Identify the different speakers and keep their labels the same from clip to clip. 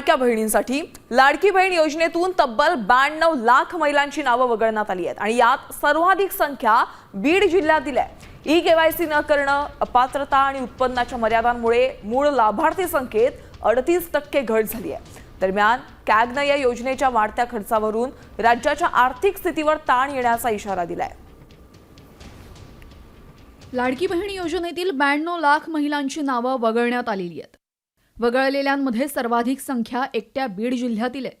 Speaker 1: लाडक्या बहिणींसाठी लाडकी बहीण योजनेतून तब्बल 92 लाख महिलांची नावं वगळण्यात आली आहेत आणि यात सर्वाधिक संख्या बीड जिल्ह्यात दिली आहे। ई-केवायसी न करणं, अपात्रता आणि उत्पन्नाच्या मर्यादांमुळे मूळ लाभार्थी संख्येत 38% घट झाली आहे। दरम्यान कॅगनं या योजनेच्या वाढत्या खर्चावरून राज्याच्या आर्थिक स्थितीवर ताण येण्याचा इशारा दिलाय।
Speaker 2: लाडकी बहीण योजनेतील 92 लाख महिलांची नावं वगळण्यात आलेली आहेत। वगळलेल्यांमध्ये सर्वाधिक संख्या एकट्या बीड जिल्ह्यातील आहे।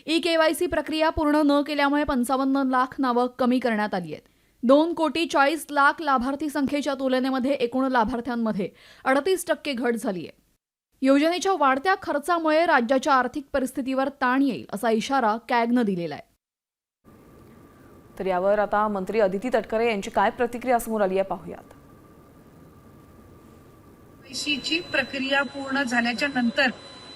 Speaker 2: ई-केवायसी प्रक्रिया पूर्ण न केल्यामुळे 55 लाख नावं कमी करण्यात आली आहेत। 2,40,00,000 लाभार्थी संख्येच्या तुलनेमध्ये एकूण लाभार्थ्यांमध्ये 38% घट झाली आहे। योजनेच्या वाढत्या खर्चामुळे राज्याच्या आर्थिक परिस्थितीवर ताण येईल असा इशारा कॅगनं दिलेला आहे।
Speaker 1: तर यावर आता मंत्री अदिती तटकरे यांची काय प्रतिक्रिया समोर आली आहे पाहूयात।
Speaker 3: ची प्रक्रिया पूर्ण झाल्याच्या नंतर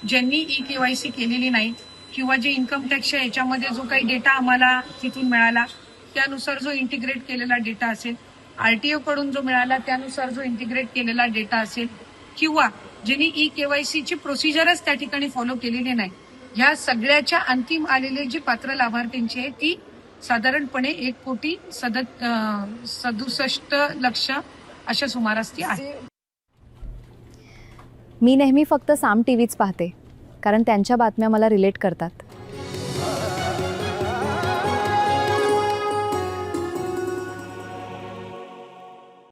Speaker 3: ज्यांनी ई-केवायसी केलेली नाही किंवा जे इन्कम टॅक्सच्या याच्यामध्ये जो काही डेटा आम्हाला तिथून मिळाला त्यानुसार जो इंटिग्रेट केलेला डेटा असेल, आरटीओ कडून जो मिळाला त्यानुसार जो इंटिग्रेट केलेला डेटा असेल, किंवा ज्यांनी ई-केवायसी ची प्रोसिजरच त्या ठिकाणी फॉलो केलेली नाही, ह्या सगळ्याच्या अंतिम आलेले जे पात्र लाभार्थ्यांची आहे ती साधारणपणे 1,67,00,000 अशा सुमारास ती आहे।
Speaker 4: मी नेहमी फक्त साम टीव्हीच पाहते, कारण त्यांच्या बातम्या मला रिलेट करतात।